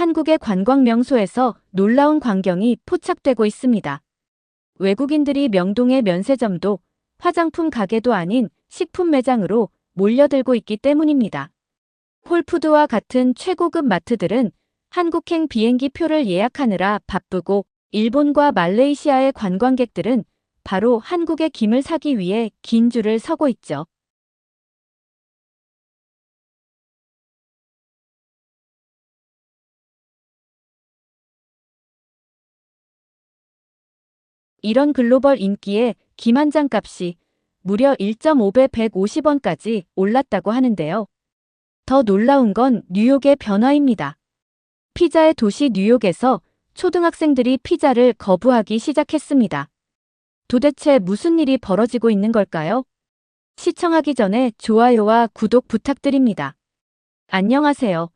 한국의 관광 명소에서 놀라운 광경이 포착되고 있습니다. 외국인들이 명동의 면세점도 화장품 가게도 아닌 식품 매장으로 몰려들고 있기 때문입니다. 홀푸드와 같은 최고급 마트들은 한국행 비행기 표를 예약하느라 바쁘고 일본과 말레이시아의 관광객들은 바로 한국의 김을 사기 위해 긴 줄을 서고 있죠. 이런 글로벌 인기에 김 한 장 값이 무려 1.5배 150원까지 올랐다고 하는데요. 더 놀라운 건 뉴욕의 변화입니다. 피자의 도시 뉴욕에서 초등학생들이 피자를 거부하기 시작했습니다. 도대체 무슨 일이 벌어지고 있는 걸까요? 시청하기 전에 좋아요와 구독 부탁드립니다. 안녕하세요.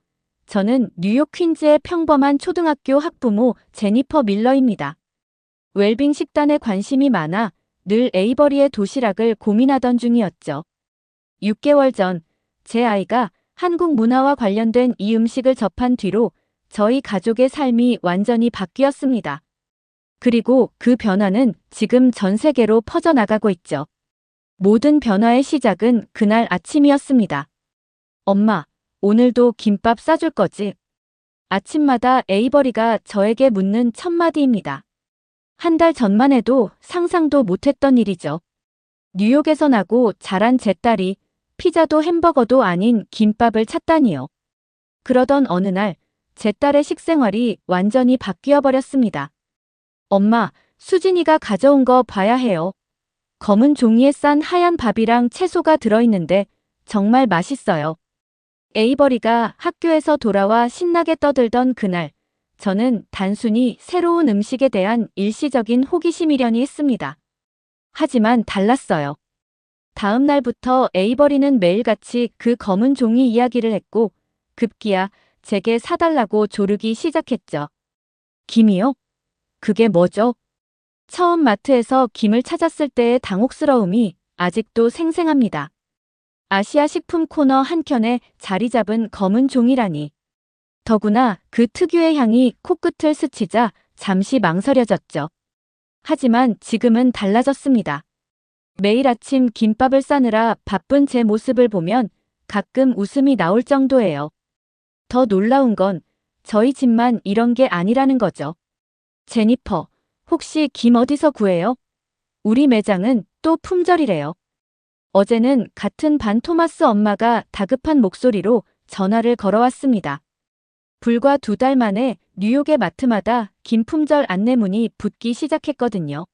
저는 뉴욕 퀸즈의 평범한 초등학교 학부모 제니퍼 밀러입니다. 웰빙 식단에 관심이 많아 늘 에이버리의 도시락을 고민하던 중이었죠. 6개월 전 제 아이가 한국 문화와 관련된 이 음식을 접한 뒤로 저희 가족의 삶이 완전히 바뀌었습니다. 그리고 그 변화는 지금 전 세계로 퍼져나가고 있죠. 모든 변화의 시작은 그날 아침이었습니다. 엄마, 오늘도 김밥 싸줄 거지? 아침마다 에이버리가 저에게 묻는 첫 마디입니다. 한 달 전만 해도 상상도 못했던 일이죠. 뉴욕에서 나고 자란 제 딸이 피자도 햄버거도 아닌 김밥을 찾다니요. 그러던 어느 날 제 딸의 식생활이 완전히 바뀌어 버렸습니다. 엄마, 수진이가 가져온 거 봐야 해요. 검은 종이에 싼 하얀 밥이랑 채소가 들어있는데 정말 맛있어요. 에이버리가 학교에서 돌아와 신나게 떠들던 그날, 저는 단순히 새로운 음식에 대한 일시적인 호기심이려니 했습니다. 하지만 달랐어요. 다음 날부터 에이버리는 매일같이 그 검은 종이 이야기를 했고 급기야 제게 사달라고 조르기 시작했죠. 김이요? 그게 뭐죠? 처음 마트에서 김을 찾았을 때의 당혹스러움이 아직도 생생합니다. 아시아 식품 코너 한켠에 자리 잡은 검은 종이라니. 더구나 그 특유의 향이 코끝을 스치자 잠시 망설여졌죠. 하지만 지금은 달라졌습니다. 매일 아침 김밥을 싸느라 바쁜 제 모습을 보면 가끔 웃음이 나올 정도예요. 더 놀라운 건 저희 집만 이런 게 아니라는 거죠. 제니퍼, 혹시 김 어디서 구해요? 우리 매장은 또 품절이래요. 어제는 같은 반 토마스 엄마가 다급한 목소리로 전화를 걸어왔습니다. 불과 2달 만에 뉴욕의 마트마다 김 품절 안내문이 붙기 시작했거든요.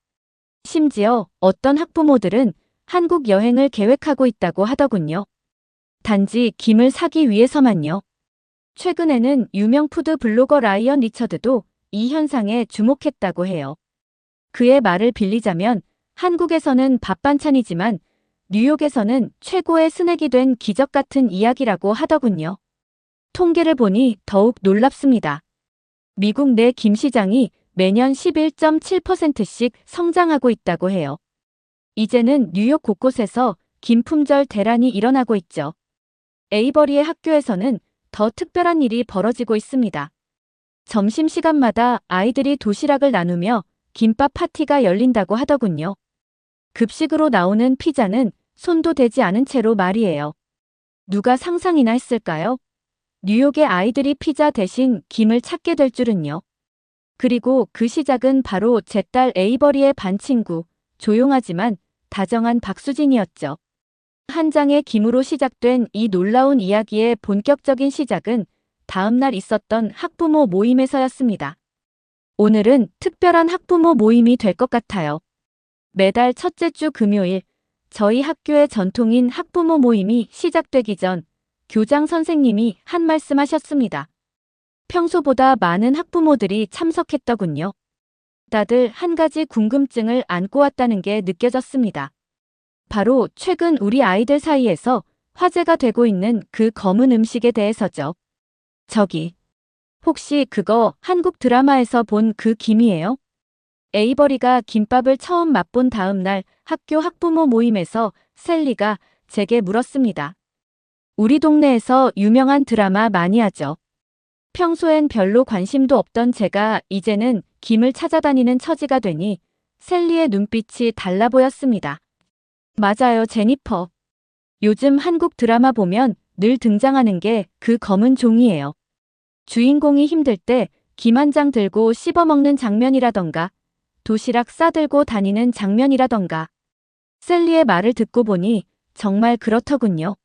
심지어 어떤 학부모들은 한국 여행을 계획하고 있다고 하더군요. 단지 김을 사기 위해서만요. 최근에는 유명 푸드 블로거 라이언 리처드도 이 현상에 주목했다고 해요. 그의 말을 빌리자면 한국에서는 밥 반찬이지만 뉴욕에서는 최고의 스낵이 된 기적 같은 이야기라고 하더군요. 통계를 보니 더욱 놀랍습니다. 미국 내 김 시장이 매년 11.7%씩 성장하고 있다고 해요. 이제는 뉴욕 곳곳에서 김 품절 대란이 일어나고 있죠. 에이버리의 학교에서는 더 특별한 일이 벌어지고 있습니다. 점심시간마다 아이들이 도시락을 나누며 김밥 파티가 열린다고 하더군요. 급식으로 나오는 피자는 손도 대지 않은 채로 말이에요. 누가 상상이나 했을까요? 뉴욕의 아이들이 피자 대신 김을 찾게 될 줄은요. 그리고 그 시작은 바로 제 딸 에이버리의 반 친구, 조용하지만 다정한 박수진이었죠. 한 장의 김으로 시작된 이 놀라운 이야기의 본격적인 시작은 다음 날 있었던 학부모 모임에서였습니다. 오늘은 특별한 학부모 모임이 될 것 같아요. 매달 첫째 주 금요일, 저희 학교의 전통인 학부모 모임이 시작되기 전 교장 선생님이 한 말씀 하셨습니다. 평소보다 많은 학부모들이 참석했더군요. 다들 한 가지 궁금증을 안고 왔다는 게 느껴졌습니다. 바로 최근 우리 아이들 사이에서 화제가 되고 있는 그 검은 음식에 대해서죠. 저기, 혹시 그거 한국 드라마에서 본 그 김이에요? 에이버리가 김밥을 처음 맛본 다음 날 학교 학부모 모임에서 셀리가 제게 물었습니다. 우리 동네에서 유명한 드라마 많이 하죠. 평소엔 별로 관심도 없던 제가 이제는 김을 찾아다니는 처지가 되니 셀리의 눈빛이 달라 보였습니다. 맞아요, 제니퍼. 요즘 한국 드라마 보면 늘 등장하는 게 그 검은 종이에요. 주인공이 힘들 때 김 한 장 들고 씹어먹는 장면이라던가 도시락 싸들고 다니는 장면이라던가. 셀리의 말을 듣고 보니 정말 그렇더군요.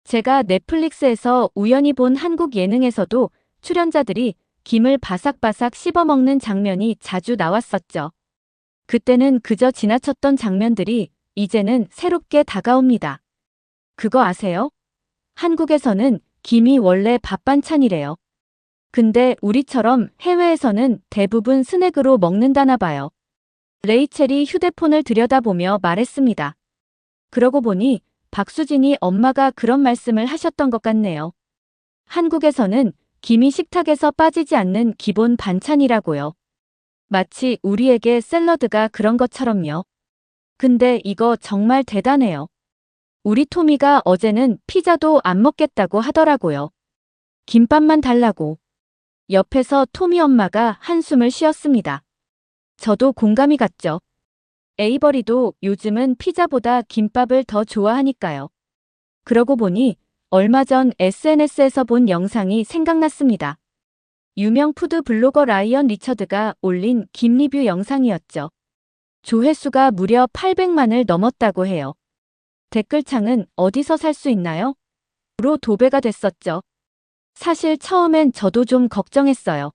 제가 넷플릭스에서 우연히 본 한국 예능에서도 출연자들이 김을 바삭바삭 씹어먹는 장면이 자주 나왔었죠. 그때는 그저 지나쳤던 장면들이 이제는 새롭게 다가옵니다. 그거 아세요? 한국에서는 김이 원래 밥 반찬이래요. 근데 우리처럼 해외에서는 대부분 스낵으로 먹는다나 봐요. 레이첼이 휴대폰을 들여다보며 말했습니다. 그러고 보니 박수진이 엄마가 그런 말씀을 하셨던 것 같네요. 한국에서는 김이 식탁에서 빠지지 않는 기본 반찬이라고요. 마치 우리에게 샐러드가 그런 것처럼요. 근데 이거 정말 대단해요. 우리 토미가 어제는 피자도 안 먹겠다고 하더라고요. 김밥만 달라고. 옆에서 토미 엄마가 한숨을 쉬었습니다. 저도 공감이 갔죠. 에이버리도 요즘은 피자보다 김밥을 더 좋아하니까요. 그러고 보니 얼마 전 SNS에서 본 영상이 생각났습니다. 유명 푸드 블로거 라이언 리처드가 올린 김 리뷰 영상이었죠. 조회수가 무려 800만을 넘었다고 해요. 댓글창은 어디서 살 수 있나요? 로 도배가 됐었죠. 사실 처음엔 저도 좀 걱정했어요.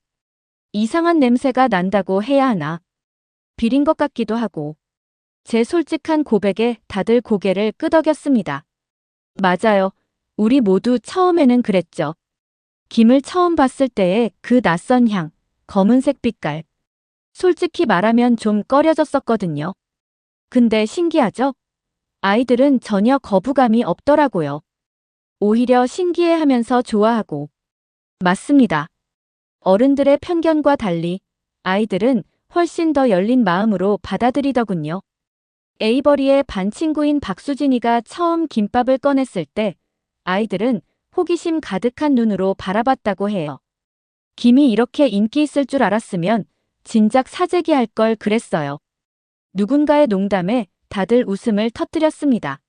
이상한 냄새가 난다고 해야 하나. 비린 것 같기도 하고. 제 솔직한 고백에 다들 고개를 끄덕였습니다. 맞아요. 우리 모두 처음에는 그랬죠. 김을 처음 봤을 때의 그 낯선 향, 검은색 빛깔. 솔직히 말하면 좀 꺼려졌었거든요. 근데 신기하죠? 아이들은 전혀 거부감이 없더라고요. 오히려 신기해하면서 좋아하고. 맞습니다. 어른들의 편견과 달리 아이들은 훨씬 더 열린 마음으로 받아들이더군요. 에이버리의 반 친구인 박수진이가 처음 김밥을 꺼냈을 때 아이들은 호기심 가득한 눈으로 바라봤다고 해요. 김이 이렇게 인기 있을 줄 알았으면 진작 사재기 할 걸 그랬어요. 누군가의 농담에 다들 웃음을 터뜨렸습니다.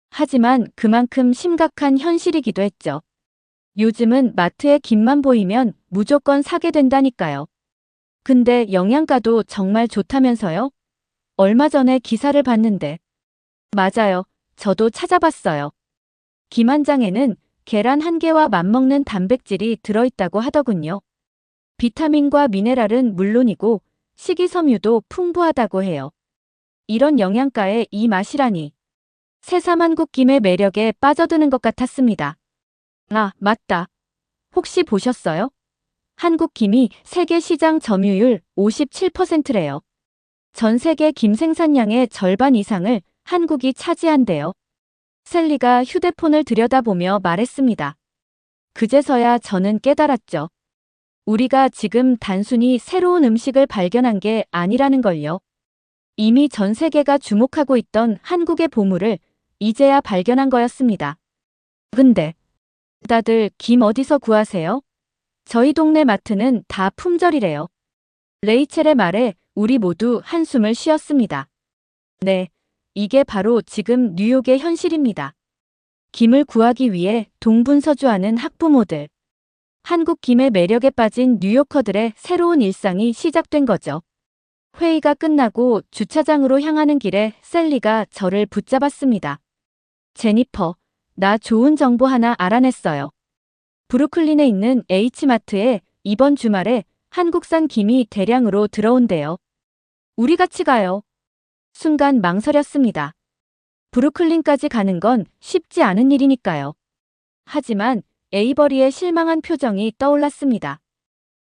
하지만 그만큼 심각한 현실이기도 했죠. 요즘은 마트에 김만 보이면 무조건 사게 된다니까요. 근데 영양가도 정말 좋다면서요? 얼마 전에 기사를 봤는데. 맞아요. 저도 찾아봤어요. 김 한 장에는 계란 한 개와 맞먹는 단백질이 들어있다고 하더군요. 비타민과 미네랄은 물론이고 식이섬유도 풍부하다고 해요. 이런 영양가에 이 맛이라니. 새삼 한국김의 매력에 빠져드는 것 같았습니다. 아, 맞다. 혹시 보셨어요? 한국김이 세계 시장 점유율 57%래요. 전 세계 김 생산량의 절반 이상을 한국이 차지한대요. 셀리가 휴대폰을 들여다보며 말했습니다. 그제서야 저는 깨달았죠. 우리가 지금 단순히 새로운 음식을 발견한 게 아니라는 걸요. 이미 전 세계가 주목하고 있던 한국의 보물을 이제야 발견한 거였습니다. 근데 다들 김 어디서 구하세요? 저희 동네 마트는 다 품절이래요. 레이첼의 말에 우리 모두 한숨을 쉬었습니다. 네, 이게 바로 지금 뉴욕의 현실입니다. 김을 구하기 위해 동분서주하는 학부모들. 한국 김의 매력에 빠진 뉴요커들의 새로운 일상이 시작된 거죠. 회의가 끝나고 주차장으로 향하는 길에 셀리가 저를 붙잡았습니다. 제니퍼, 나 좋은 정보 하나 알아냈어요. 브루클린에 있는 H마트에 이번 주말에 한국산 김이 대량으로 들어온대요. 우리 같이 가요. 순간 망설였습니다. 브루클린까지 가는 건 쉽지 않은 일이니까요. 하지만 에이버리의 실망한 표정이 떠올랐습니다.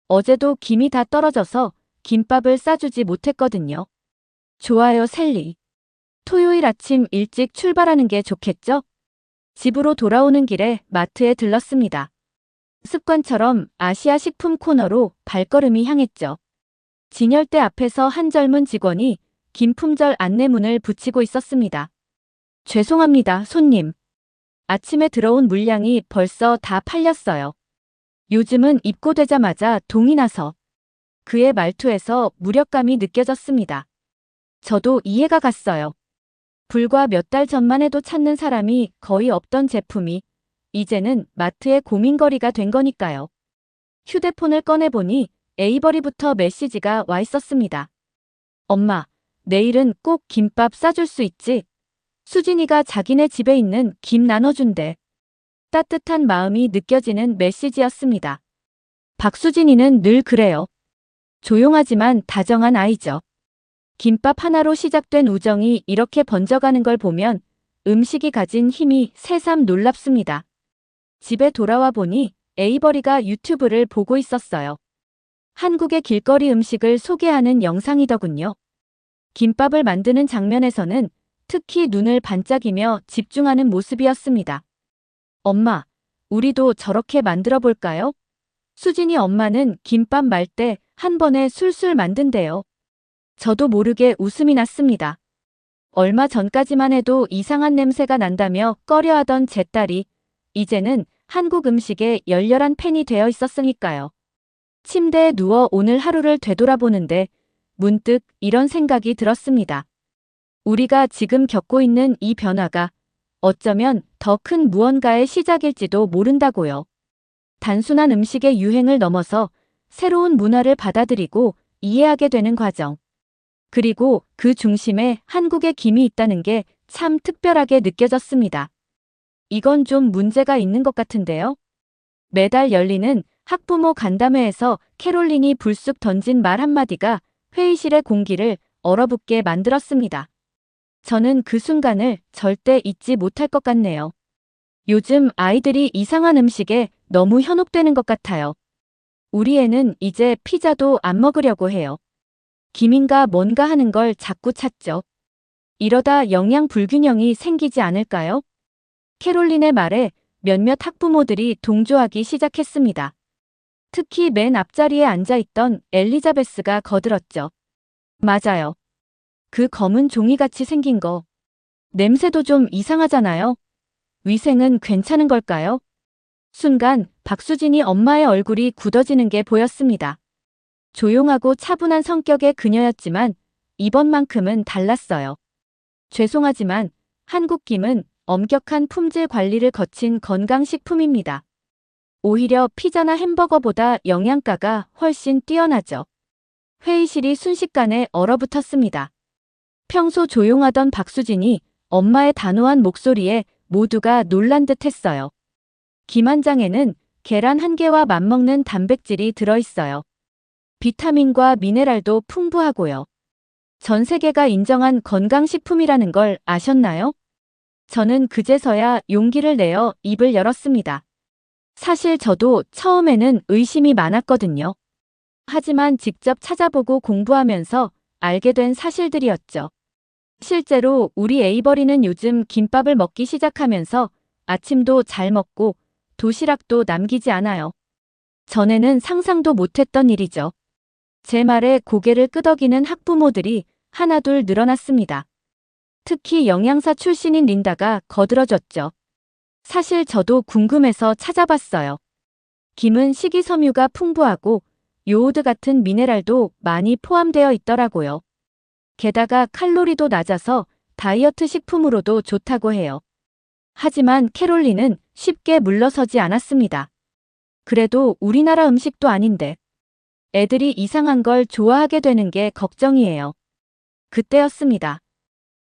어제도 김이 다 떨어져서 김밥을 싸주지 못했거든요. 좋아요, 셀리. 토요일 아침 일찍 출발하는 게 좋겠죠? 집으로 돌아오는 길에 마트에 들렀습니다. 습관처럼 아시아 식품 코너로 발걸음이 향했죠. 진열대 앞에서 한 젊은 직원이 김 품절 안내문을 붙이고 있었습니다. 죄송합니다, 손님. 아침에 들어온 물량이 벌써 다 팔렸어요. 요즘은 입고되자마자 동이 나서 그의 말투에서 무력감이 느껴졌습니다. 저도 이해가 갔어요. 불과 몇 달 전만 해도 찾는 사람이 거의 없던 제품이 이제는 마트의 고민거리가 된 거니까요. 휴대폰을 꺼내보니 에이버리부터 메시지가 와 있었습니다. 엄마, 내일은 꼭 김밥 싸줄 수 있지? 수진이가 자기네 집에 있는 김 나눠준대. 따뜻한 마음이 느껴지는 메시지였습니다. 박수진이는 늘 그래요. 조용하지만 다정한 아이죠. 김밥 하나로 시작된 우정이 이렇게 번져가는 걸 보면 음식이 가진 힘이 새삼 놀랍습니다. 집에 돌아와 보니 에이버리가 유튜브를 보고 있었어요. 한국의 길거리 음식을 소개하는 영상이더군요. 김밥을 만드는 장면에서는 특히 눈을 반짝이며 집중하는 모습이었습니다. 엄마, 우리도 저렇게 만들어 볼까요? 수진이 엄마는 김밥 말 때 한 번에 술술 만든대요. 저도 모르게 웃음이 났습니다. 얼마 전까지만 해도 이상한 냄새가 난다며 꺼려하던 제 딸이 이제는 한국 음식에 열렬한 팬이 되어 있었으니까요. 침대에 누워 오늘 하루를 되돌아보는데 문득 이런 생각이 들었습니다. 우리가 지금 겪고 있는 이 변화가 어쩌면 더 큰 무언가의 시작일지도 모른다고요. 단순한 음식의 유행을 넘어서 새로운 문화를 받아들이고 이해하게 되는 과정. 그리고 그 중심에 한국의 김이 있다는 게 참 특별하게 느껴졌습니다. 이건 좀 문제가 있는 것 같은데요. 매달 열리는 학부모 간담회에서 캐롤린이 불쑥 던진 말 한마디가 회의실의 공기를 얼어붙게 만들었습니다. 저는 그 순간을 절대 잊지 못할 것 같네요. 요즘 아이들이 이상한 음식에 너무 현혹되는 것 같아요. 우리 애는 이제 피자도 안 먹으려고 해요. 김인가 뭔가 하는 걸 자꾸 찾죠. 이러다 영양 불균형이 생기지 않을까요? 캐롤린의 말에 몇몇 학부모들이 동조하기 시작했습니다. 특히 맨 앞자리에 앉아있던 엘리자베스가 거들었죠. 맞아요. 그 검은 종이같이 생긴 거. 냄새도 좀 이상하잖아요. 위생은 괜찮은 걸까요? 순간 박수진이 엄마의 얼굴이 굳어지는 게 보였습니다. 조용하고 차분한 성격의 그녀였지만 이번만큼은 달랐어요. 죄송하지만 한국 김은 엄격한 품질 관리를 거친 건강식품입니다. 오히려 피자나 햄버거보다 영양가가 훨씬 뛰어나죠. 회의실이 순식간에 얼어붙었습니다. 평소 조용하던 박수진이 엄마의 단호한 목소리에 모두가 놀란 듯 했어요. 김 한 장에는 계란 한 개와 맞먹는 단백질이 들어있어요. 비타민과 미네랄도 풍부하고요. 전 세계가 인정한 건강식품이라는 걸 아셨나요? 저는 그제서야 용기를 내어 입을 열었습니다. 사실 저도 처음에는 의심이 많았거든요. 하지만 직접 찾아보고 공부하면서 알게 된 사실들이었죠. 실제로 우리 에이버리는 요즘 김밥을 먹기 시작하면서 아침도 잘 먹고 도시락도 남기지 않아요. 전에는 상상도 못했던 일이죠. 제 말에 고개를 끄덕이는 학부모들이 하나둘 늘어났습니다. 특히 영양사 출신인 린다가 거들어줬죠. 사실 저도 궁금해서 찾아봤어요. 김은 식이섬유가 풍부하고 요오드 같은 미네랄도 많이 포함되어 있더라고요. 게다가 칼로리도 낮아서 다이어트 식품으로도 좋다고 해요. 하지만 캐롤린은 쉽게 물러서지 않았습니다. 그래도 우리나라 음식도 아닌데 애들이 이상한 걸 좋아하게 되는 게 걱정이에요. 그때였습니다.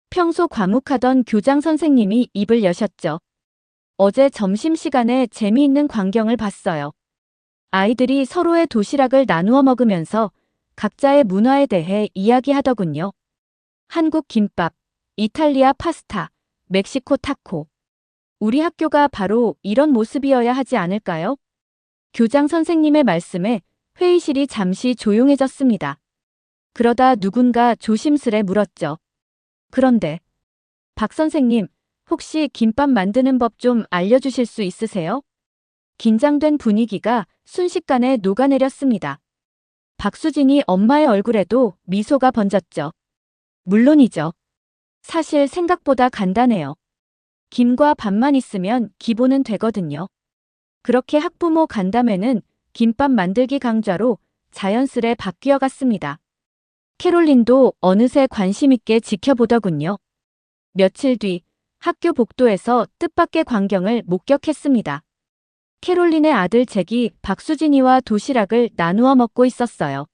평소 과묵하던 교장 선생님이 입을 여셨죠. 어제 점심시간에 재미있는 광경을 봤어요. 아이들이 서로의 도시락을 나누어 먹으면서 각자의 문화에 대해 이야기하더군요. 한국 김밥, 이탈리아 파스타, 멕시코 타코. 우리 학교가 바로 이런 모습이어야 하지 않을까요? 교장 선생님의 말씀에 회의실이 잠시 조용해졌습니다. 그러다 누군가 조심스레 물었죠. 그런데 박 선생님, 혹시 김밥 만드는 법 좀 알려주실 수 있으세요? 긴장된 분위기가 순식간에 녹아내렸습니다. 박수진이 엄마의 얼굴에도 미소가 번졌죠. 물론이죠. 사실 생각보다 간단해요. 김과 밥만 있으면 기본은 되거든요. 그렇게 학부모 간담회는 김밥 만들기 강좌로 자연스레 바뀌어 갔습니다. 캐롤린도 어느새 관심 있게 지켜보더군요. 며칠 뒤 학교 복도에서 뜻밖의 광경을 목격했습니다. 캐롤린의 아들 잭이 박수진이와 도시락을 나누어 먹고 있었어요.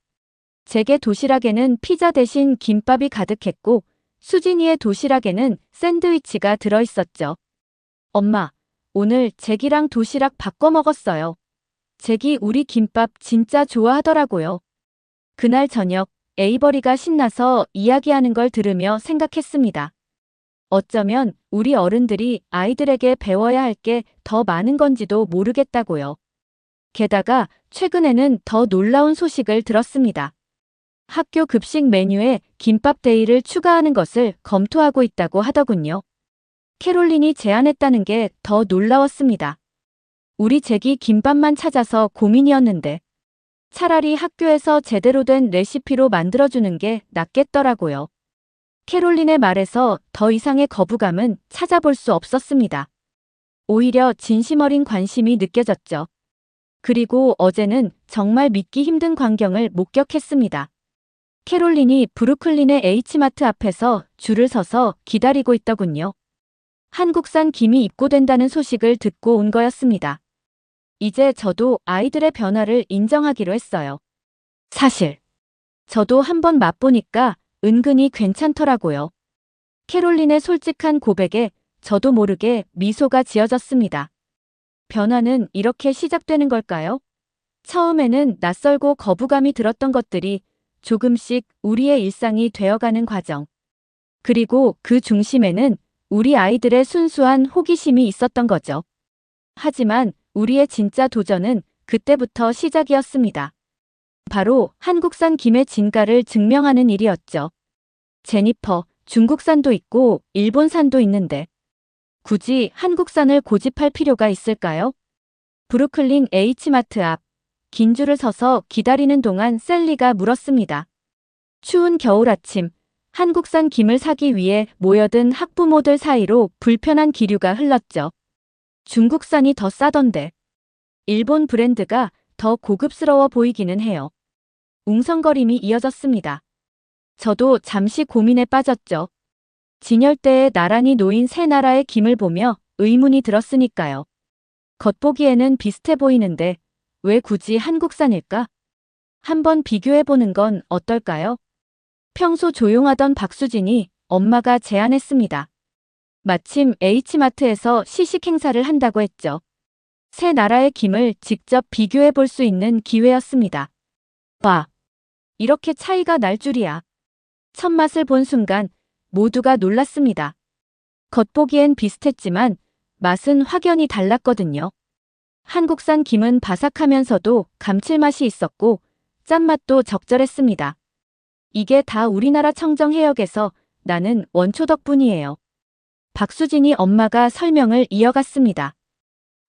잭의 도시락에는 피자 대신 김밥이 가득했고 수진이의 도시락에는 샌드위치가 들어있었죠. 엄마, 오늘 잭이랑 도시락 바꿔 먹었어요. 잭이 우리 김밥 진짜 좋아하더라고요. 그날 저녁 에이버리가 신나서 이야기하는 걸 들으며 생각했습니다. 어쩌면 우리 어른들이 아이들에게 배워야 할 게 더 많은 건지도 모르겠다고요. 게다가 최근에는 더 놀라운 소식을 들었습니다. 학교 급식 메뉴에 김밥 데이를 추가하는 것을 검토하고 있다고 하더군요. 캐롤린이 제안했다는 게 더 놀라웠습니다. 우리 잭이 김밥만 찾아서 고민이었는데 차라리 학교에서 제대로 된 레시피로 만들어주는 게 낫겠더라고요. 캐롤린의 말에서 더 이상의 거부감은 찾아볼 수 없었습니다. 오히려 진심 어린 관심이 느껴졌죠. 그리고 어제는 정말 믿기 힘든 광경을 목격했습니다. 캐롤린이 브루클린의 H마트 앞에서 줄을 서서 기다리고 있더군요. 한국산 김이 입고된다는 소식을 듣고 온 거였습니다. 이제 저도 아이들의 변화를 인정하기로 했어요. 사실 저도 한번 맛보니까 은근히 괜찮더라고요. 캐롤린의 솔직한 고백에 저도 모르게 미소가 지어졌습니다. 변화는 이렇게 시작되는 걸까요? 처음에는 낯설고 거부감이 들었던 것들이 조금씩 우리의 일상이 되어가는 과정. 그리고 그 중심에는 우리 아이들의 순수한 호기심이 있었던 거죠. 하지만 우리의 진짜 도전은 그때부터 시작이었습니다. 바로 한국산 김의 진가를 증명하는 일이었죠. 제니퍼, 중국산도 있고 일본산도 있는데 굳이 한국산을 고집할 필요가 있을까요? 브루클린 H마트 앞 긴 줄을 서서 기다리는 동안 셀리가 물었습니다. 추운 겨울 아침, 한국산 김을 사기 위해 모여든 학부모들 사이로 불편한 기류가 흘렀죠. 중국산이 더 싸던데 일본 브랜드가 더 고급스러워 보이기는 해요. 웅성거림이 이어졌습니다. 저도 잠시 고민에 빠졌죠. 진열대에 나란히 놓인 세 나라의 김을 보며 의문이 들었으니까요. 겉보기에는 비슷해 보이는데 왜 굳이 한국산일까? 한번 비교해보는 건 어떨까요? 평소 조용하던 박수진이 엄마가 제안했습니다. 마침 H마트에서 시식 행사를 한다고 했죠. 세 나라의 김을 직접 비교해 볼 수 있는 기회였습니다. 와, 이렇게 차이가 날 줄이야. 첫 맛을 본 순간 모두가 놀랐습니다. 겉보기엔 비슷했지만 맛은 확연히 달랐거든요. 한국산 김은 바삭하면서도 감칠맛이 있었고 짠맛도 적절했습니다. 이게 다 우리나라 청정 해역에서 나는 원초 덕분이에요. 박수진이 엄마가 설명을 이어갔습니다.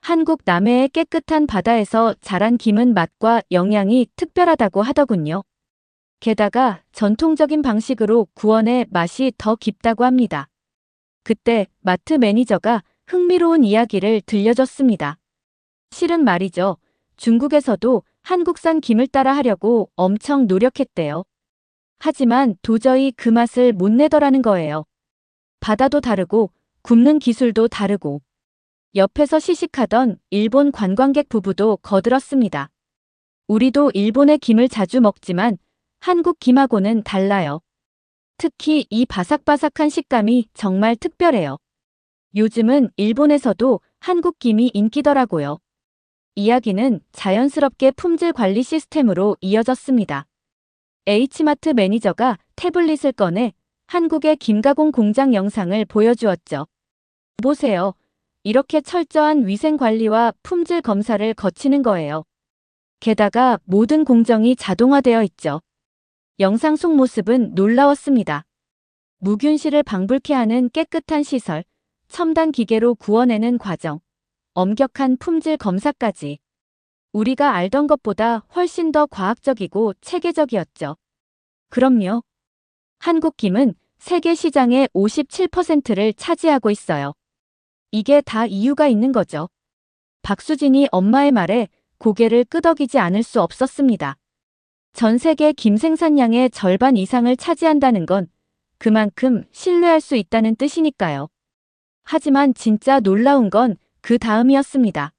한국 남해의 깨끗한 바다에서 자란 김은 맛과 영양이 특별하다고 하더군요. 게다가 전통적인 방식으로 구워내 맛이 더 깊다고 합니다. 그때 마트 매니저가 흥미로운 이야기를 들려줬습니다. 실은 말이죠. 중국에서도 한국산 김을 따라 하려고 엄청 노력했대요. 하지만 도저히 그 맛을 못 내더라는 거예요. 바다도 다르고 굽는 기술도 다르고 옆에서 시식하던 일본 관광객 부부도 거들었습니다. 우리도 일본의 김을 자주 먹지만 한국 김하고는 달라요. 특히 이 바삭바삭한 식감이 정말 특별해요. 요즘은 일본에서도 한국 김이 인기더라고요. 이야기는 자연스럽게 품질 관리 시스템으로 이어졌습니다. H마트 매니저가 태블릿을 꺼내 한국의 김가공 공장 영상을 보여주었죠. 보세요. 이렇게 철저한 위생 관리와 품질 검사를 거치는 거예요. 게다가 모든 공정이 자동화되어 있죠. 영상 속 모습은 놀라웠습니다. 무균실을 방불케 하는 깨끗한 시설, 첨단 기계로 구워내는 과정, 엄격한 품질 검사까지. 우리가 알던 것보다 훨씬 더 과학적이고 체계적이었죠. 그럼요. 한국 김은 세계 시장의 57%를 차지하고 있어요. 이게 다 이유가 있는 거죠. 박수진이 엄마의 말에 고개를 끄덕이지 않을 수 없었습니다. 전 세계 김 생산량의 절반 이상을 차지한다는 건 그만큼 신뢰할 수 있다는 뜻이니까요. 하지만 진짜 놀라운 건 그 다음이었습니다.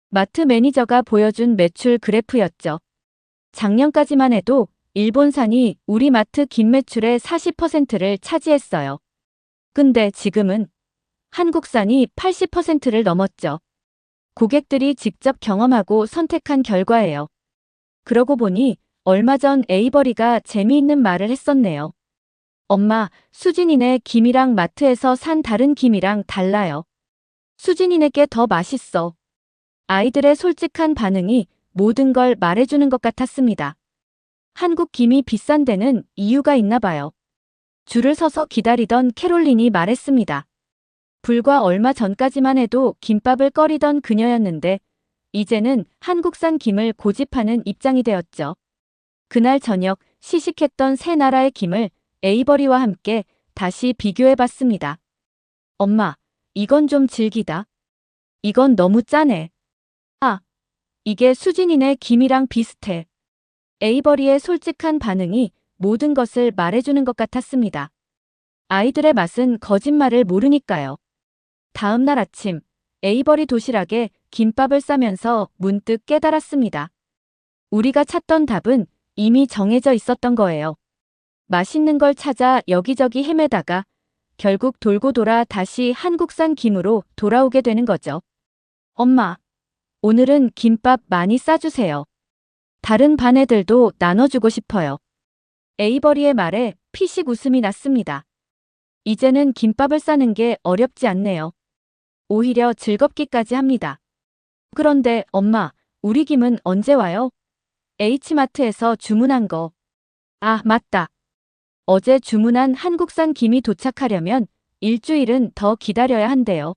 마트 매니저가 보여준 매출 그래프였죠. 작년까지만 해도 일본산이 우리 마트 김 매출의 40%를 차지했어요. 근데 지금은 한국산이 80%를 넘었죠. 고객들이 직접 경험하고 선택한 결과예요. 그러고 보니 얼마 전 에이버리가 재미있는 말을 했었네요. 엄마, 수진이네 김이랑 마트에서 산 다른 김이랑 달라요. 수진이네께 더 맛있어. 아이들의 솔직한 반응이 모든 걸 말해주는 것 같았습니다. 한국 김이 비싼 데는 이유가 있나 봐요. 줄을 서서 기다리던 캐롤린이 말했습니다. 불과 얼마 전까지만 해도 김밥을 꺼리던 그녀였는데 이제는 한국산 김을 고집하는 입장이 되었죠. 그날 저녁 시식했던 세 나라의 김을 에이버리와 함께 다시 비교해봤습니다. 엄마, 이건 좀 질기다. 이건 너무 짜네. 아, 이게 수진이네 김이랑 비슷해. 에이버리의 솔직한 반응이 모든 것을 말해주는 것 같았습니다. 아이들의 맛은 거짓말을 모르니까요. 다음 날 아침, 에이버리 도시락에 김밥을 싸면서 문득 깨달았습니다. 우리가 찾던 답은 이미 정해져 있었던 거예요. 맛있는 걸 찾아 여기저기 헤매다가 결국 돌고 돌아 다시 한국산 김으로 돌아오게 되는 거죠. 엄마, 오늘은 김밥 많이 싸주세요. 다른 반 애들도 나눠주고 싶어요. 에이버리의 말에 피식 웃음이 났습니다. 이제는 김밥을 싸는 게 어렵지 않네요. 오히려 즐겁기까지 합니다. 그런데 엄마, 우리 김은 언제 와요? H마트에서 주문한 거. 아, 맞다. 어제 주문한 한국산 김이 도착하려면 일주일은 더 기다려야 한대요.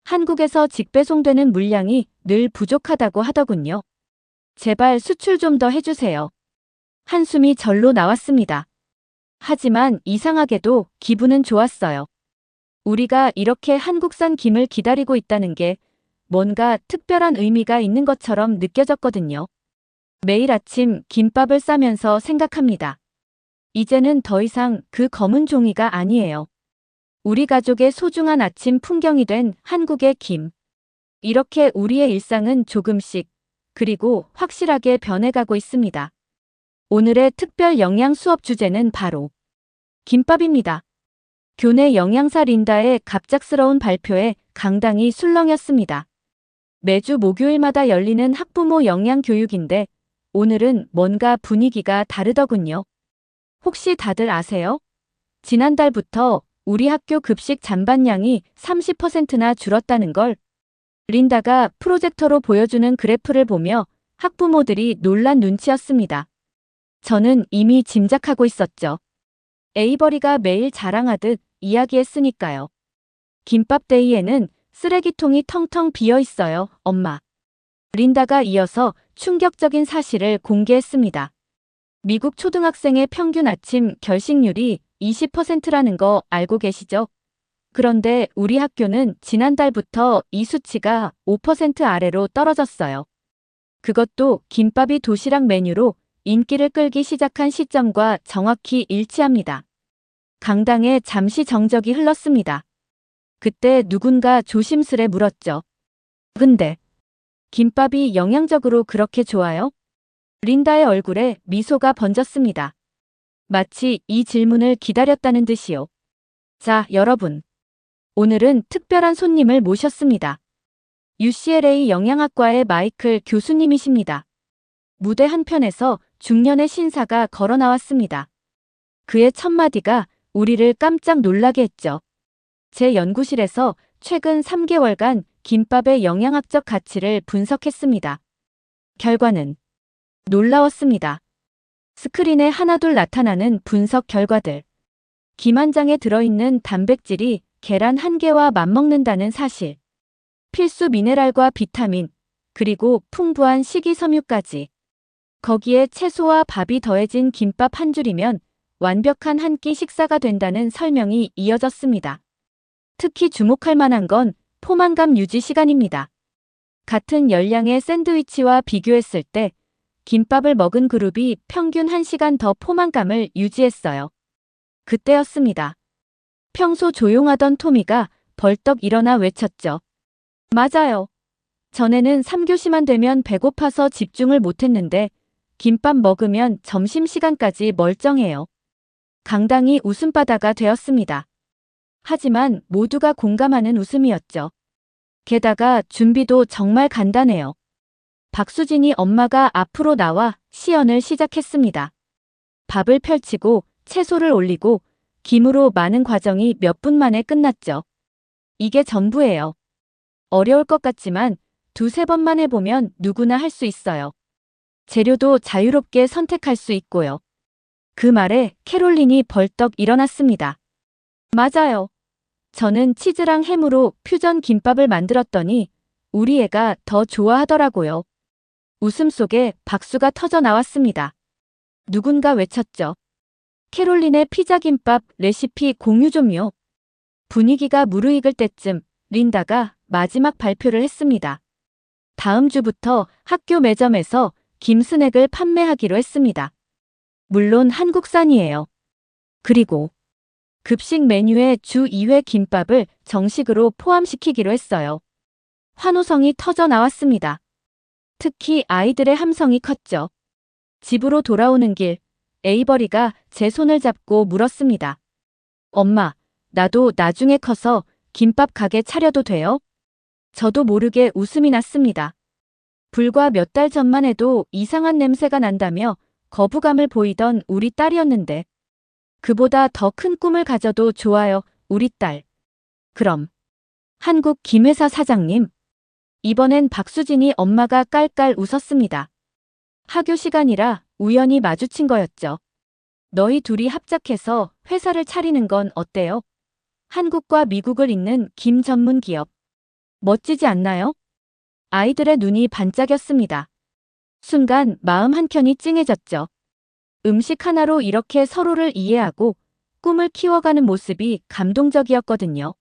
한국에서 직배송되는 물량이 늘 부족하다고 하더군요. 제발 수출 좀 더 해주세요. 한숨이 절로 나왔습니다. 하지만 이상하게도 기분은 좋았어요. 우리가 이렇게 한국산 김을 기다리고 있다는 게 뭔가 특별한 의미가 있는 것처럼 느껴졌거든요. 매일 아침 김밥을 싸면서 생각합니다. 이제는 더 이상 그 검은 종이가 아니에요. 우리 가족의 소중한 아침 풍경이 된 한국의 김. 이렇게 우리의 일상은 조금씩 그리고 확실하게 변해가고 있습니다. 오늘의 특별 영양 수업 주제는 바로 김밥입니다. 교내 영양사 린다의 갑작스러운 발표에 강당이 술렁였습니다. 매주 목요일마다 열리는 학부모 영양 교육인데 오늘은 뭔가 분위기가 다르더군요. 혹시 다들 아세요? 지난달부터 우리 학교 급식 잔반량이 30%나 줄었다는 걸 린다가 프로젝터로 보여주는 그래프를 보며 학부모들이 놀란 눈치였습니다. 저는 이미 짐작하고 있었죠. 에이버리가 매일 자랑하듯 이야기했으니까요. 김밥데이에는 쓰레기통이 텅텅 비어 있어요, 엄마. 린다가 이어서 충격적인 사실을 공개했습니다. 미국 초등학생의 평균 아침 결식률이 20%라는 거 알고 계시죠? 그런데 우리 학교는 지난달부터 이 수치가 5% 아래로 떨어졌어요. 그것도 김밥이 도시락 메뉴로 인기를 끌기 시작한 시점과 정확히 일치합니다. 강당에 잠시 정적이 흘렀습니다. 그때 누군가 조심스레 물었죠. 근데 김밥이 영양적으로 그렇게 좋아요? 린다의 얼굴에 미소가 번졌습니다. 마치 이 질문을 기다렸다는 듯이요. 자, 여러분. 오늘은 특별한 손님을 모셨습니다. UCLA 영양학과의 마이클 교수님이십니다. 무대 한편에서 중년의 신사가 걸어 나왔습니다. 그의 첫마디가 우리를 깜짝 놀라게 했죠. 제 연구실에서 최근 3개월간 김밥의 영양학적 가치를 분석했습니다. 결과는 놀라웠습니다. 스크린에 하나둘 나타나는 분석 결과들. 김 한 장에 들어있는 단백질이 계란 한 개와 맞먹는다는 사실. 필수 미네랄과 비타민, 그리고 풍부한 식이섬유까지. 거기에 채소와 밥이 더해진 김밥 한 줄이면 완벽한 한 끼 식사가 된다는 설명이 이어졌습니다. 특히 주목할 만한 건 포만감 유지 시간입니다. 같은 열량의 샌드위치와 비교했을 때 김밥을 먹은 그룹이 평균 1시간 더 포만감을 유지했어요. 그때였습니다. 평소 조용하던 토미가 벌떡 일어나 외쳤죠. 맞아요. 전에는 3교시만 되면 배고파서 집중을 못했는데 김밥 먹으면 점심시간까지 멀쩡해요. 강당이 웃음바다가 되었습니다. 하지만 모두가 공감하는 웃음이었죠. 게다가 준비도 정말 간단해요. 박수진이 엄마가 앞으로 나와 시연을 시작했습니다. 밥을 펼치고 채소를 올리고 김으로 마는 과정이 몇 분 만에 끝났죠. 이게 전부예요. 어려울 것 같지만 두세 번만 해보면 누구나 할 수 있어요. 재료도 자유롭게 선택할 수 있고요. 그 말에 캐롤린이 벌떡 일어났습니다. 맞아요. 저는 치즈랑 햄으로 퓨전 김밥을 만들었더니 우리 애가 더 좋아하더라고요. 웃음 속에 박수가 터져 나왔습니다. 누군가 외쳤죠. 캐롤린의 피자김밥 레시피 공유 좀요. 분위기가 무르익을 때쯤 린다가 마지막 발표를 했습니다. 다음 주부터 학교 매점에서 김스낵을 판매하기로 했습니다. 물론 한국산이에요. 그리고 급식 메뉴에 주 2회 김밥을 정식으로 포함시키기로 했어요. 환호성이 터져 나왔습니다. 특히 아이들의 함성이 컸죠. 집으로 돌아오는 길, 에이버리가 제 손을 잡고 물었습니다. 엄마, 나도 나중에 커서 김밥 가게 차려도 돼요? 저도 모르게 웃음이 났습니다. 불과 몇 달 전만 해도 이상한 냄새가 난다며 거부감을 보이던 우리 딸이었는데 그보다 더 큰 꿈을 가져도 좋아요, 우리 딸. 그럼 한국 김회사 사장님. 이번엔 박수진이 엄마가 깔깔 웃었습니다. 학교 시간이라 우연히 마주친 거였죠. 너희 둘이 합작해서 회사를 차리는 건 어때요? 한국과 미국을 잇는 김 전문 기업. 멋지지 않나요? 아이들의 눈이 반짝였습니다. 순간 마음 한켠이 찡해졌죠. 음식 하나로 이렇게 서로를 이해하고 꿈을 키워가는 모습이 감동적이었거든요.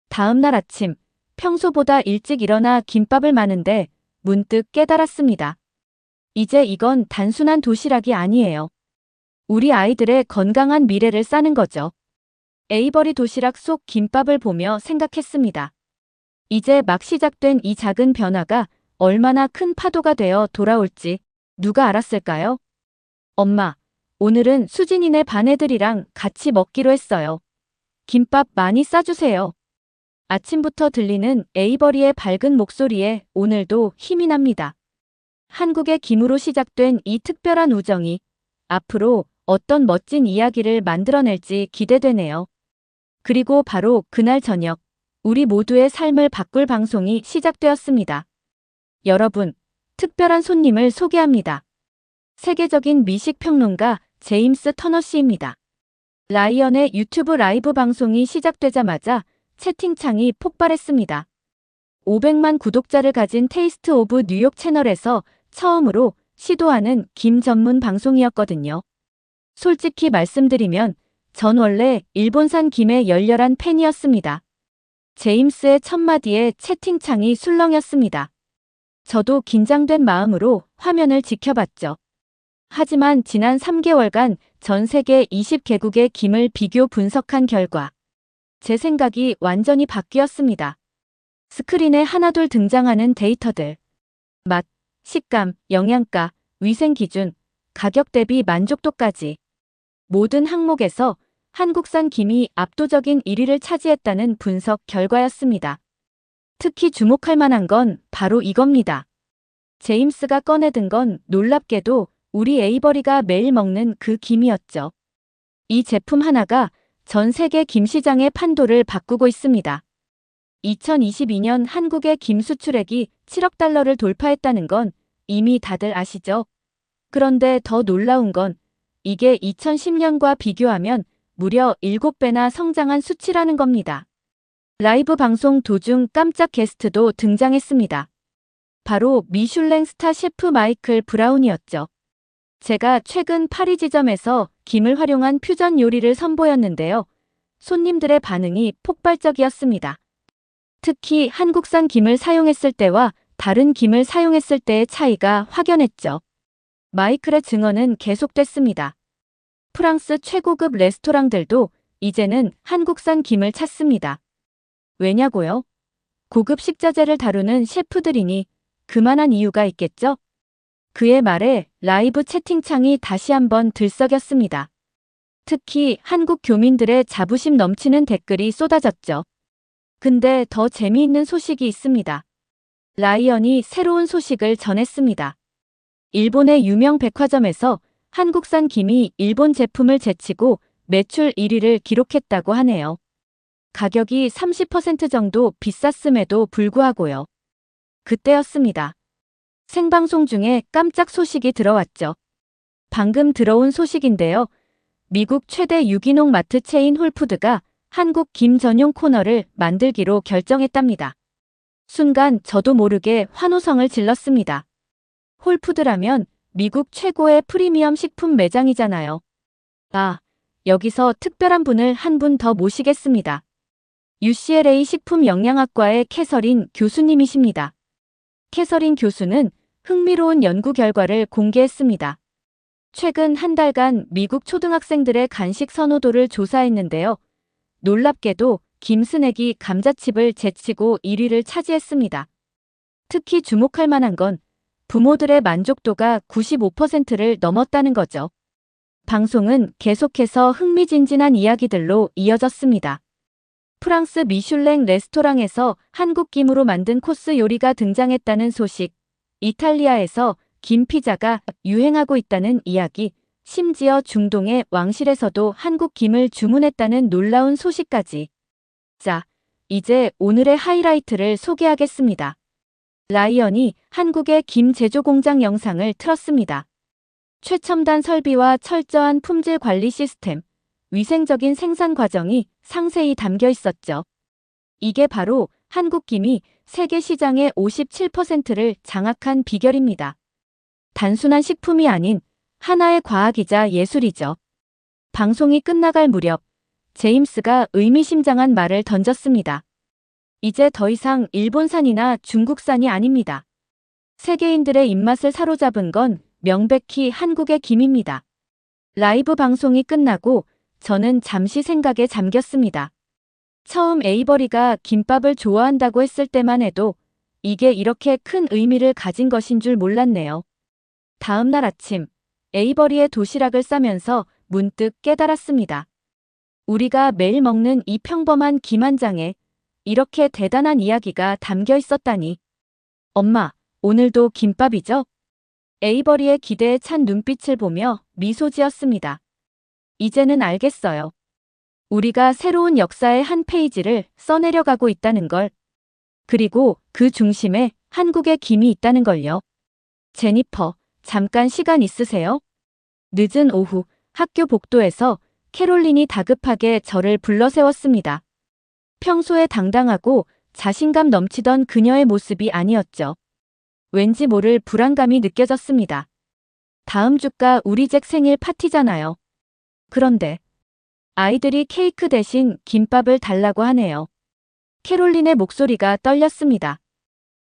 다음 날 아침, 평소보다 일찍 일어나 김밥을 마는데 문득 깨달았습니다. 이제 이건 단순한 도시락이 아니에요. 우리 아이들의 건강한 미래를 싸는 거죠. 에이버리 도시락 속 김밥을 보며 생각했습니다. 이제 막 시작된 이 작은 변화가 얼마나 큰 파도가 되어 돌아올지 누가 알았을까요? 엄마, 오늘은 수진이네 반 애들이랑 같이 먹기로 했어요. 김밥 많이 싸주세요. 아침부터 들리는 에이버리의 밝은 목소리에 오늘도 힘이 납니다. 한국의 김으로 시작된 이 특별한 우정이 앞으로 어떤 멋진 이야기를 만들어낼지 기대되네요. 그리고 바로 그날 저녁, 우리 모두의 삶을 바꿀 방송이 시작되었습니다. 여러분, 특별한 손님을 소개합니다. 세계적인 미식 평론가 제임스 터너 씨입니다. 라이언의 유튜브 라이브 방송이 시작되자마자 채팅창이 폭발했습니다. 500만 구독자를 가진 테이스트 오브 뉴욕 채널에서 처음으로 시도하는 김 전문 방송이었거든요. 솔직히 말씀드리면 전 원래 일본산 김의 열렬한 팬이었습니다. 제임스의 첫마디에 채팅창이 술렁였습니다. 저도 긴장된 마음으로 화면을 지켜봤죠. 하지만 지난 3개월간 전 세계 20개국의 김을 비교 분석한 결과 제 생각이 완전히 바뀌었습니다. 스크린에 하나둘 등장하는 데이터들. 맛, 식감, 영양가, 위생 기준, 가격 대비 만족도까지. 모든 항목에서 한국산 김이 압도적인 1위를 차지했다는 분석 결과였습니다. 특히 주목할 만한 건 바로 이겁니다. 제임스가 꺼내든 건 놀랍게도 우리 에이버리가 매일 먹는 그 김이었죠. 이 제품 하나가 전 세계 김 시장의 판도를 바꾸고 있습니다. 2022년 한국의 김 수출액이 7억 달러를 돌파했다는 건 이미 다들 아시죠? 그런데 더 놀라운 건 이게 2010년과 비교하면 무려 7배나 성장한 수치라는 겁니다. 라이브 방송 도중 깜짝 게스트도 등장했습니다. 바로 미슐랭 스타 셰프 마이클 브라운이었죠. 제가 최근 파리 지점에서 김을 활용한 퓨전 요리를 선보였는데요. 손님들의 반응이 폭발적이었습니다. 특히 한국산 김을 사용했을 때와 다른 김을 사용했을 때의 차이가 확연했죠. 마이클의 증언은 계속됐습니다. 프랑스 최고급 레스토랑들도 이제는 한국산 김을 찾습니다. 왜냐고요? 고급 식자재를 다루는 셰프들이니 그만한 이유가 있겠죠? 그의 말에 라이브 채팅창이 다시 한번 들썩였습니다. 특히 한국 교민들의 자부심 넘치는 댓글이 쏟아졌죠. 근데 더 재미있는 소식이 있습니다. 라이언이 새로운 소식을 전했습니다. 일본의 유명 백화점에서 한국산 김이 일본 제품을 제치고 매출 1위를 기록했다고 하네요. 가격이 30% 정도 비쌌음에도 불구하고요. 그때였습니다. 생방송 중에 깜짝 소식이 들어왔죠. 방금 들어온 소식인데요. 미국 최대 유기농 마트 체인 홀푸드가 한국 김 전용 코너를 만들기로 결정했답니다. 순간 저도 모르게 환호성을 질렀습니다. 홀푸드라면 미국 최고의 프리미엄 식품 매장이잖아요. 아, 여기서 특별한 분을 한 분 더 모시겠습니다. UCLA 식품영양학과의 캐서린 교수님이십니다. 캐서린 교수는 흥미로운 연구 결과를 공개했습니다. 최근 한 달간 미국 초등학생들의 간식 선호도를 조사했는데요. 놀랍게도 김 스낵이 감자칩을 제치고 1위를 차지했습니다. 특히 주목할 만한 건 부모들의 만족도가 95%를 넘었다는 거죠. 방송은 계속해서 흥미진진한 이야기들로 이어졌습니다. 프랑스 미슐랭 레스토랑에서 한국 김으로 만든 코스 요리가 등장했다는 소식, 이탈리아에서 김 피자가 유행하고 있다는 이야기, 심지어 중동의 왕실에서도 한국 김을 주문했다는 놀라운 소식까지. 자, 이제 오늘의 하이라이트를 소개하겠습니다. 라이언이 한국의 김 제조 공장 영상을 틀었습니다. 최첨단 설비와 철저한 품질 관리 시스템, 위생적인 생산 과정이 상세히 담겨 있었죠. 이게 바로 한국 김이 세계 시장의 57%를 장악한 비결입니다. 단순한 식품이 아닌 하나의 과학이자 예술이죠. 방송이 끝나갈 무렵 제임스가 의미심장한 말을 던졌습니다. 이제 더 이상 일본산이나 중국산이 아닙니다. 세계인들의 입맛을 사로잡은 건 명백히 한국의 김입니다. 라이브 방송이 끝나고 저는 잠시 생각에 잠겼습니다. 처음 에이버리가 김밥을 좋아한다고 했을 때만 해도 이게 이렇게 큰 의미를 가진 것인 줄 몰랐네요. 다음 날 아침, 에이버리의 도시락을 싸면서 문득 깨달았습니다. 우리가 매일 먹는 이 평범한 김 한 장에 이렇게 대단한 이야기가 담겨 있었다니. 엄마, 오늘도 김밥이죠? 에이버리의 기대에 찬 눈빛을 보며 미소 지었습니다. 이제는 알겠어요. 우리가 새로운 역사의 한 페이지를 써내려가고 있다는 걸. 그리고 그 중심에 한국의 김이 있다는 걸요. 제니퍼, 잠깐 시간 있으세요? 늦은 오후 학교 복도에서 캐롤린이 다급하게 저를 불러세웠습니다. 평소에 당당하고 자신감 넘치던 그녀의 모습이 아니었죠. 왠지 모를 불안감이 느껴졌습니다. 다음 주가 우리 잭 생일 파티잖아요. 그런데 아이들이 케이크 대신 김밥을 달라고 하네요. 캐롤린의 목소리가 떨렸습니다.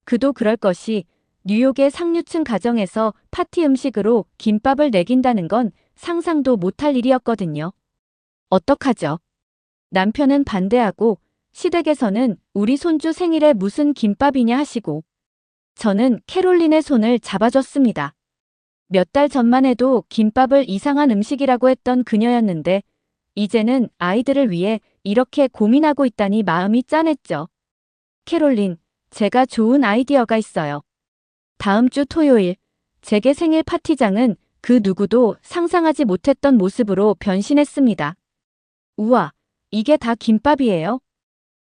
그도 그럴 것이 뉴욕의 상류층 가정에서 파티 음식으로 김밥을 내긴다는 건 상상도 못할 일이었거든요. 어떡하죠? 남편은 반대하고 시댁에서는 우리 손주 생일에 무슨 김밥이냐 하시고 저는 캐롤린의 손을 잡아줬습니다. 몇 달 전만 해도 김밥을 이상한 음식이라고 했던 그녀였는데 이제는 아이들을 위해 이렇게 고민하고 있다니 마음이 짠했죠. 캐롤린, 제가 좋은 아이디어가 있어요. 다음 주 토요일, 제게 생일 파티장은 그 누구도 상상하지 못했던 모습으로 변신했습니다. 우와, 이게 다 김밥이에요?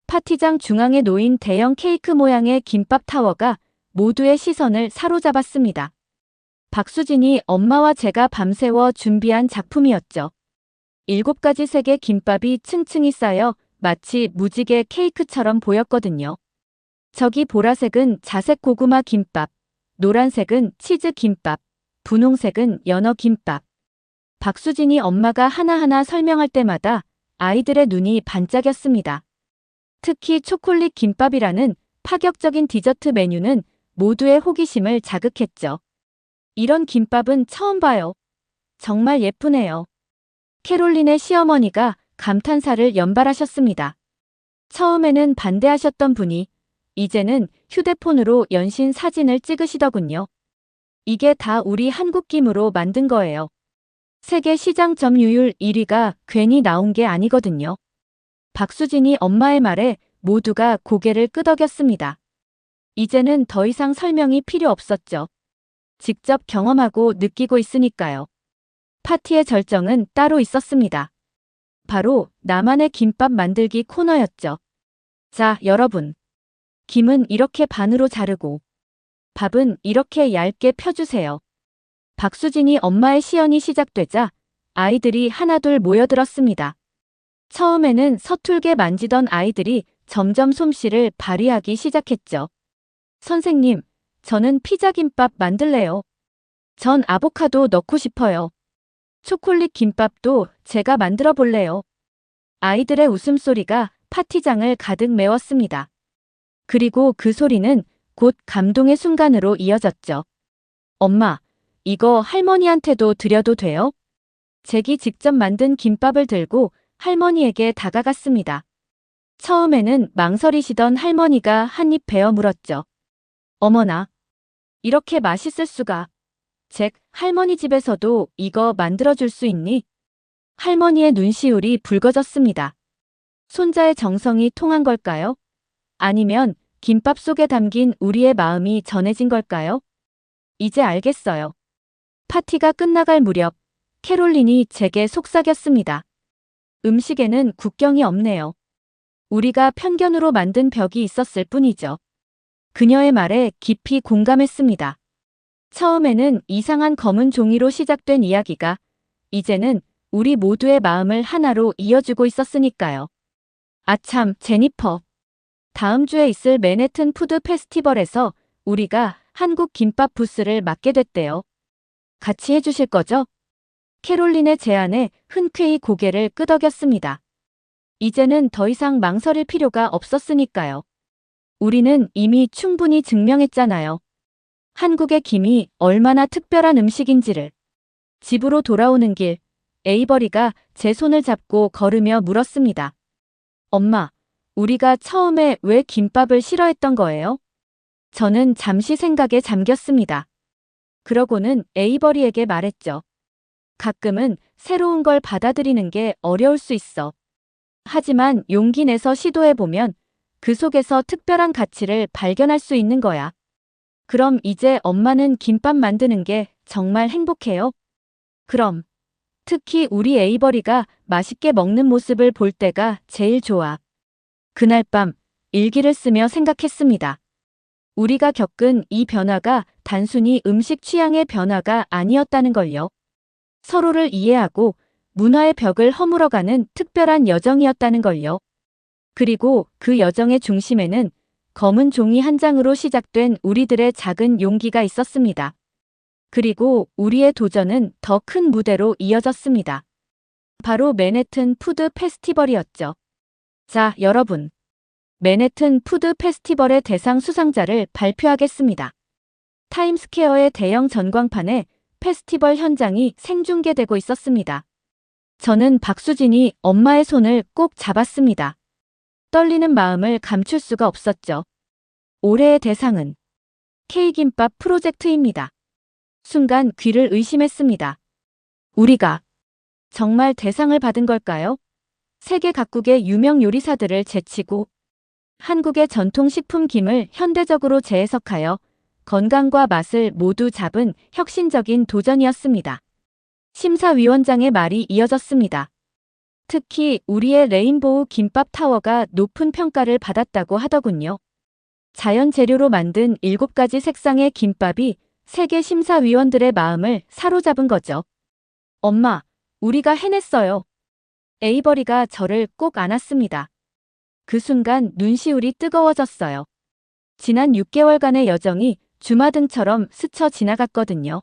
파티장 중앙에 놓인 대형 케이크 모양의 김밥 타워가 모두의 시선을 사로잡았습니다. 박수진이 엄마와 제가 밤새워 준비한 작품이었죠. 7가지 색의 김밥이 층층이 쌓여 마치 무지개 케이크처럼 보였거든요. 저기 보라색은 자색 고구마 김밥, 노란색은 치즈 김밥, 분홍색은 연어 김밥. 박수진이 엄마가 하나하나 설명할 때마다 아이들의 눈이 반짝였습니다. 특히 초콜릿 김밥이라는 파격적인 디저트 메뉴는 모두의 호기심을 자극했죠. 이런 김밥은 처음 봐요. 정말 예쁘네요. 캐롤린의 시어머니가 감탄사를 연발하셨습니다. 처음에는 반대하셨던 분이 이제는 휴대폰으로 연신 사진을 찍으시더군요. 이게 다 우리 한국김으로 만든 거예요. 세계 시장 점유율 1위가 괜히 나온 게 아니거든요. 박수진이 엄마의 말에 모두가 고개를 끄덕였습니다. 이제는 더 이상 설명이 필요 없었죠. 직접 경험하고 느끼고 있으니까요. 파티의 절정은 따로 있었습니다. 바로 나만의 김밥 만들기 코너였죠. 자, 여러분. 김은 이렇게 반으로 자르고 밥은 이렇게 얇게 펴주세요. 박수진이 엄마의 시연이 시작되자 아이들이 하나둘 모여들었습니다. 처음에는 서툴게 만지던 아이들이 점점 솜씨를 발휘하기 시작했죠. 선생님, 저는 피자김밥 만들래요. 전 아보카도 넣고 싶어요. 초콜릿 김밥도 제가 만들어 볼래요. 아이들의 웃음소리가 파티장을 가득 메웠습니다. 그리고 그 소리는 곧 감동의 순간으로 이어졌죠. 엄마, 이거 할머니한테도 드려도 돼요? 잭이 직접 만든 김밥을 들고 할머니에게 다가갔습니다. 처음에는 망설이시던 할머니가 한 입 베어 물었죠. 어머나, 이렇게 맛있을 수가. 잭, 할머니 집에서도 이거 만들어줄 수 있니? 할머니의 눈시울이 붉어졌습니다. 손자의 정성이 통한 걸까요? 아니면 김밥 속에 담긴 우리의 마음이 전해진 걸까요? 이제 알겠어요. 파티가 끝나갈 무렵 캐롤린이 잭에 속삭였습니다. 음식에는 국경이 없네요. 우리가 편견으로 만든 벽이 있었을 뿐이죠. 그녀의 말에 깊이 공감했습니다. 처음에는 이상한 검은 종이로 시작된 이야기가 이제는 우리 모두의 마음을 하나로 이어주고 있었으니까요. 아참, 제니퍼. 다음 주에 있을 맨해튼 푸드 페스티벌에서 우리가 한국 김밥 부스를 맡게 됐대요. 같이 해주실 거죠? 캐롤린의 제안에 흔쾌히 고개를 끄덕였습니다. 이제는 더 이상 망설일 필요가 없었으니까요. 우리는 이미 충분히 증명했잖아요. 한국의 김이 얼마나 특별한 음식인지를. 집으로 돌아오는 길, 에이버리가 제 손을 잡고 걸으며 물었습니다. 엄마, 우리가 처음에 왜 김밥을 싫어했던 거예요? 저는 잠시 생각에 잠겼습니다. 그러고는 에이버리에게 말했죠. 가끔은 새로운 걸 받아들이는 게 어려울 수 있어. 하지만 용기 내서 시도해보면 그 속에서 특별한 가치를 발견할 수 있는 거야. 그럼 이제 엄마는 김밥 만드는 게 정말 행복해요? 그럼. 특히 우리 에이버리가 맛있게 먹는 모습을 볼 때가 제일 좋아. 그날 밤 일기를 쓰며 생각했습니다. 우리가 겪은 이 변화가 단순히 음식 취향의 변화가 아니었다는 걸요. 서로를 이해하고 문화의 벽을 허물어가는 특별한 여정이었다는 걸요. 그리고 그 여정의 중심에는 검은 종이 한 장으로 시작된 우리들의 작은 용기가 있었습니다. 그리고 우리의 도전은 더 큰 무대로 이어졌습니다. 바로 맨해튼 푸드 페스티벌이었죠. 자, 여러분. 맨해튼 푸드 페스티벌의 대상 수상자를 발표하겠습니다. 타임스퀘어의 대형 전광판에 페스티벌 현장이 생중계되고 있었습니다. 저는 박수진이 엄마의 손을 꼭 잡았습니다. 떨리는 마음을 감출 수가 없었죠. 올해의 대상은 K김밥 프로젝트입니다. 순간 귀를 의심했습니다. 우리가 정말 대상을 받은 걸까요? 세계 각국의 유명 요리사들을 제치고 한국의 전통식품 김을 현대적으로 재해석하여 건강과 맛을 모두 잡은 혁신적인 도전이었습니다. 심사위원장의 말이 이어졌습니다. 특히 우리의 레인보우 김밥 타워가 높은 평가를 받았다고 하더군요. 자연 재료로 만든 7가지 색상의 김밥이 세계 심사위원들의 마음을 사로잡은 거죠. 엄마, 우리가 해냈어요. 에이버리가 저를 꼭 안았습니다. 그 순간 눈시울이 뜨거워졌어요. 지난 6개월간의 여정이 주마등처럼 스쳐 지나갔거든요.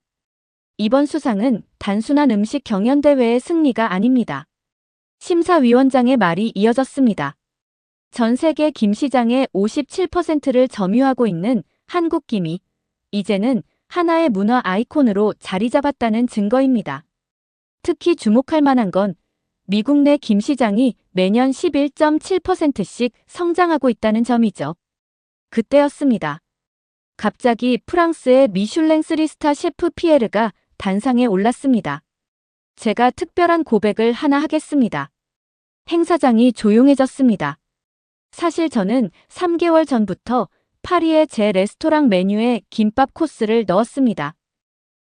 이번 수상은 단순한 음식 경연대회의 승리가 아닙니다. 심사위원장의 말이 이어졌습니다. 전 세계 김시장의 57%를 점유하고 있는 한국김이 이제는 하나의 문화 아이콘으로 자리 잡았다는 증거입니다. 특히 주목할 만한 건 미국 내 김 시장이 매년 11.7%씩 성장하고 있다는 점이죠. 그때였습니다. 갑자기 프랑스의 미슐랭 3스타 셰프 피에르가 단상에 올랐습니다. 제가 특별한 고백을 하나 하겠습니다. 행사장이 조용해졌습니다. 사실 저는 3개월 전부터 파리의 제 레스토랑 메뉴에 김밥 코스를 넣었습니다.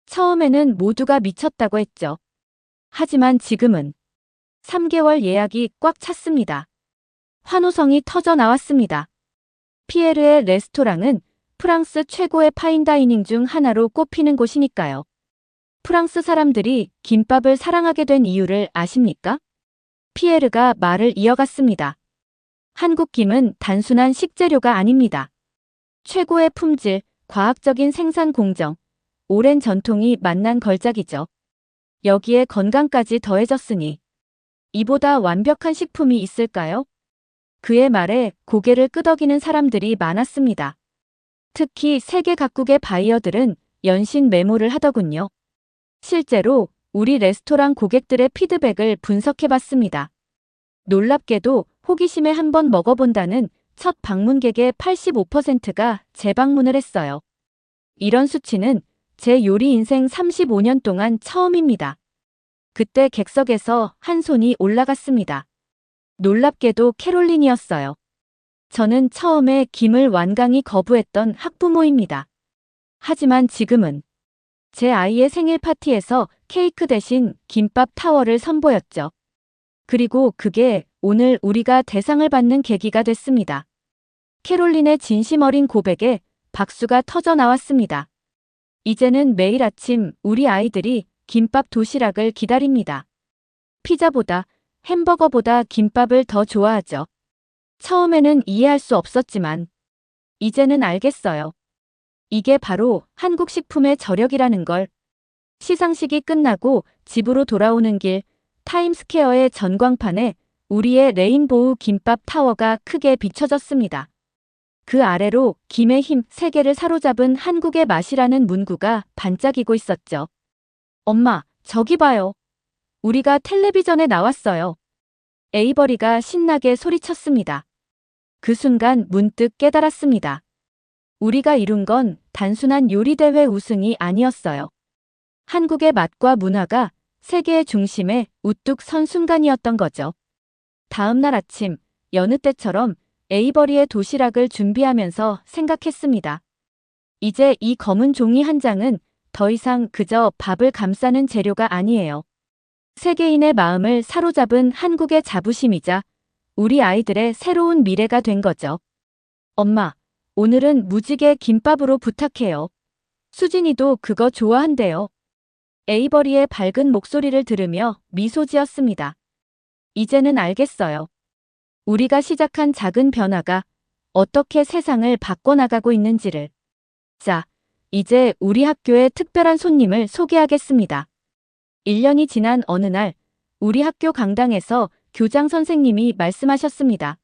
처음에는 모두가 미쳤다고 했죠. 하지만 지금은 3개월 예약이 꽉 찼습니다. 환호성이 터져 나왔습니다. 피에르의 레스토랑은 프랑스 최고의 파인다이닝 중 하나로 꼽히는 곳이니까요. 프랑스 사람들이 김밥을 사랑하게 된 이유를 아십니까? 피에르가 말을 이어갔습니다. 한국김은 단순한 식재료가 아닙니다. 최고의 품질, 과학적인 생산 공정, 오랜 전통이 만난 걸작이죠. 여기에 건강까지 더해졌으니 이보다 완벽한 식품이 있을까요? 그의 말에 고개를 끄덕이는 사람들이 많았습니다. 특히 세계 각국의 바이어들은 연신 메모를 하더군요. 실제로 우리 레스토랑 고객들의 피드백을 분석해봤습니다. 놀랍게도 호기심에 한번 먹어본다는 첫 방문객의 85%가 재방문을 했어요. 이런 수치는 제 요리 인생 35년 동안 처음입니다. 그때 객석에서 한 손이 올라갔습니다. 놀랍게도 캐롤린이었어요. 저는 처음에 김을 완강히 거부했던 학부모입니다. 하지만 지금은 제 아이의 생일 파티에서 케이크 대신 김밥 타워를 선보였죠. 그리고 그게 오늘 우리가 대상을 받는 계기가 됐습니다. 캐롤린의 진심 어린 고백에 박수가 터져 나왔습니다. 이제는 매일 아침 우리 아이들이 김밥 도시락을 기다립니다. 피자보다 햄버거보다 김밥을 더 좋아하죠. 처음에는 이해할 수 없었지만 이제는 알겠어요. 이게 바로 한국 식품의 저력이라는 걸. 시상식이 끝나고 집으로 돌아오는 길 타임스퀘어의 전광판에 우리의 레인보우 김밥 타워가 크게 비춰졌습니다. 그 아래로 김의 힘 세계를 사로잡은 한국의 맛이라는 문구가 반짝이고 있었죠. 엄마, 저기 봐요. 우리가 텔레비전에 나왔어요. 에이버리가 신나게 소리쳤습니다. 그 순간 문득 깨달았습니다. 우리가 이룬 건 단순한 요리대회 우승이 아니었어요. 한국의 맛과 문화가 세계의 중심에 우뚝 선 순간이었던 거죠. 다음 날 아침, 여느 때처럼 에이버리의 도시락을 준비하면서 생각했습니다. 이제 이 검은 종이 한 장은 더 이상 그저 밥을 감싸는 재료가 아니에요. 세계인의 마음을 사로잡은 한국의 자부심이자 우리 아이들의 새로운 미래가 된 거죠. 엄마, 오늘은 무지개 김밥으로 부탁해요. 수진이도 그거 좋아한대요. 에이버리의 밝은 목소리를 들으며 미소 지었습니다. 이제는 알겠어요. 우리가 시작한 작은 변화가 어떻게 세상을 바꿔나가고 있는지를. 자, 이제 우리 학교의 특별한 손님을 소개하겠습니다. 1년이 지난 어느 날 우리 학교 강당에서 교장 선생님이 말씀하셨습니다.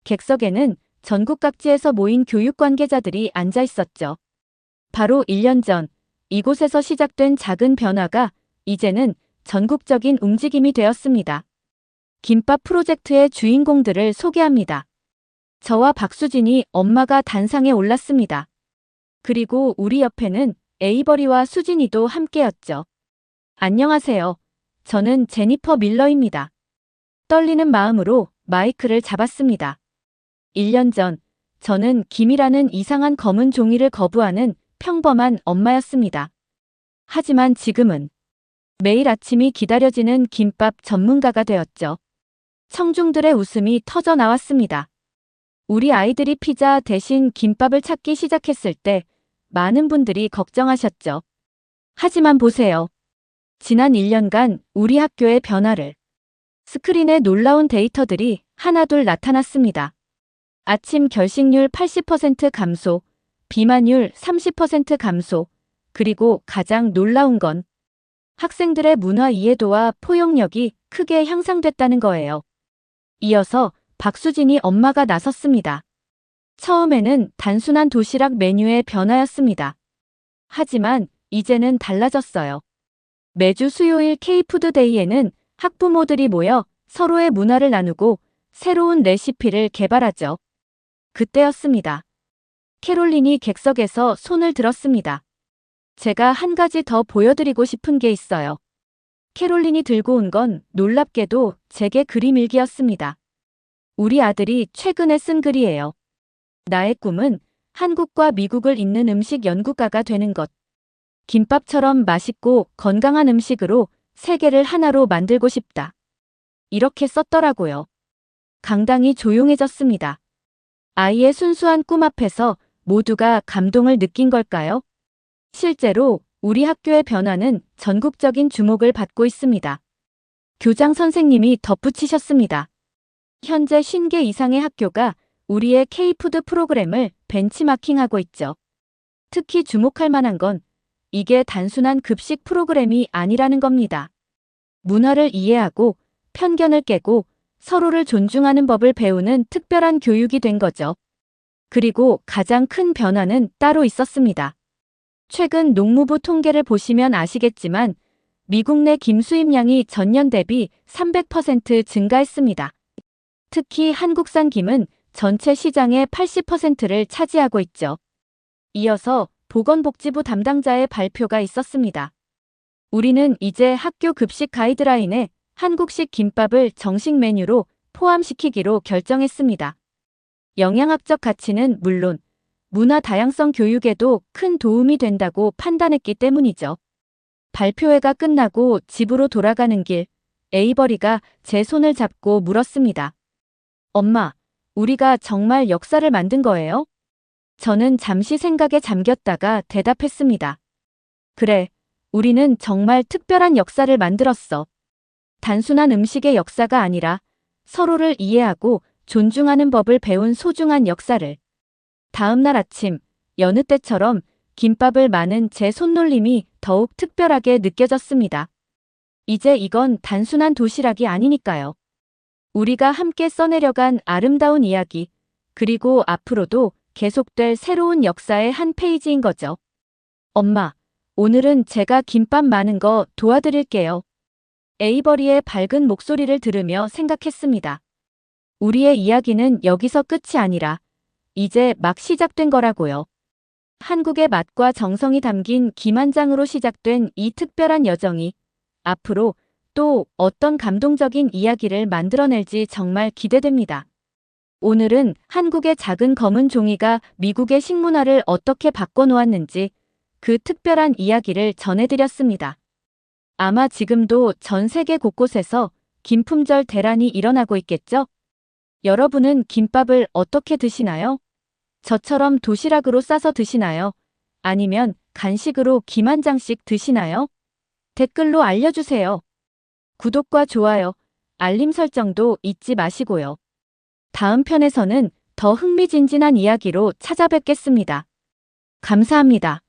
객석에는 전국 각지에서 모인 교육 관계자들이 앉아 있었죠. 바로 1년 전 이곳에서 시작된 작은 변화가 이제는 전국적인 움직임이 되었습니다. 김밥 프로젝트의 주인공들을 소개합니다. 저와 박수진이 엄마가 단상에 올랐습니다. 그리고 우리 옆에는 에이버리와 수진이도 함께였죠. 안녕하세요. 저는 제니퍼 밀러입니다. 떨리는 마음으로 마이크를 잡았습니다. 1년 전 저는 김이라는 이상한 검은 종이를 거부하는 평범한 엄마였습니다. 하지만 지금은 매일 아침이 기다려지는 김밥 전문가가 되었죠. 청중들의 웃음이 터져 나왔습니다. 우리 아이들이 피자 대신 김밥을 찾기 시작했을 때 많은 분들이 걱정하셨죠. 하지만 보세요. 지난 1년간 우리 학교의 변화를. 스크린에 놀라운 데이터들이 하나둘 나타났습니다. 아침 결식률 80% 감소, 비만율 30% 감소, 그리고 가장 놀라운 건 학생들의 문화 이해도와 포용력이 크게 향상됐다는 거예요. 이어서 박수진이 엄마가 나섰습니다. 처음에는 단순한 도시락 메뉴의 변화였습니다. 하지만 이제는 달라졌어요. 매주 수요일 K푸드데이에는 학부모들이 모여 서로의 문화를 나누고 새로운 레시피를 개발하죠. 그때였습니다. 캐롤린이 객석에서 손을 들었습니다. 제가 한 가지 더 보여드리고 싶은 게 있어요. 캐롤린이 들고 온 건 놀랍게도 제게 그림 일기였습니다. 우리 아들이 최근에 쓴 글이에요. 나의 꿈은 한국과 미국을 잇는 음식 연구가가 되는 것. 김밥처럼 맛있고 건강한 음식으로 세계를 하나로 만들고 싶다. 이렇게 썼더라고요. 강당이 조용해졌습니다. 아이의 순수한 꿈 앞에서 모두가 감동을 느낀 걸까요? 실제로 우리 학교의 변화는 전국적인 주목을 받고 있습니다. 교장 선생님이 덧붙이셨습니다. 현재 50개 이상의 학교가 우리의 K푸드 프로그램을 벤치마킹하고 있죠. 특히 주목할 만한 건 이게 단순한 급식 프로그램이 아니라는 겁니다. 문화를 이해하고 편견을 깨고 서로를 존중하는 법을 배우는 특별한 교육이 된 거죠. 그리고 가장 큰 변화는 따로 있었습니다. 최근 농무부 통계를 보시면 아시겠지만 미국 내 김 수입량이 전년 대비 300% 증가했습니다. 특히 한국산 김은 전체 시장의 80%를 차지하고 있죠. 이어서 보건복지부 담당자의 발표가 있었습니다. 우리는 이제 학교 급식 가이드라인에 한국식 김밥을 정식 메뉴로 포함시키기로 결정했습니다. 영양학적 가치는 물론 문화 다양성 교육에도 큰 도움이 된다고 판단했기 때문이죠. 발표회가 끝나고 집으로 돌아가는 길, 에이버리가 제 손을 잡고 물었습니다. 엄마, 우리가 정말 역사를 만든 거예요? 저는 잠시 생각에 잠겼다가 대답했습니다. 그래, 우리는 정말 특별한 역사를 만들었어. 단순한 음식의 역사가 아니라 서로를 이해하고 존중하는 법을 배운 소중한 역사를. 다음 날 아침, 여느 때처럼 김밥을 마는 제 손놀림이 더욱 특별하게 느껴졌습니다. 이제 이건 단순한 도시락이 아니니까요. 우리가 함께 써내려간 아름다운 이야기, 그리고 앞으로도 계속될 새로운 역사의 한 페이지인 거죠. 엄마, 오늘은 제가 김밥 마는 거 도와드릴게요. 에이버리의 밝은 목소리를 들으며 생각했습니다. 우리의 이야기는 여기서 끝이 아니라 이제 막 시작된 거라고요. 한국의 맛과 정성이 담긴 김 한 장으로 시작된 이 특별한 여정이 앞으로 또 어떤 감동적인 이야기를 만들어낼지 정말 기대됩니다. 오늘은 한국의 작은 검은 종이가 미국의 식문화를 어떻게 바꿔놓았는지 그 특별한 이야기를 전해드렸습니다. 아마 지금도 전 세계 곳곳에서 김품절 대란이 일어나고 있겠죠? 여러분은 김밥을 어떻게 드시나요? 저처럼 도시락으로 싸서 드시나요? 아니면 간식으로 김 한 장씩 드시나요? 댓글로 알려주세요. 구독과 좋아요, 알림 설정도 잊지 마시고요. 다음 편에서는 더 흥미진진한 이야기로 찾아뵙겠습니다. 감사합니다.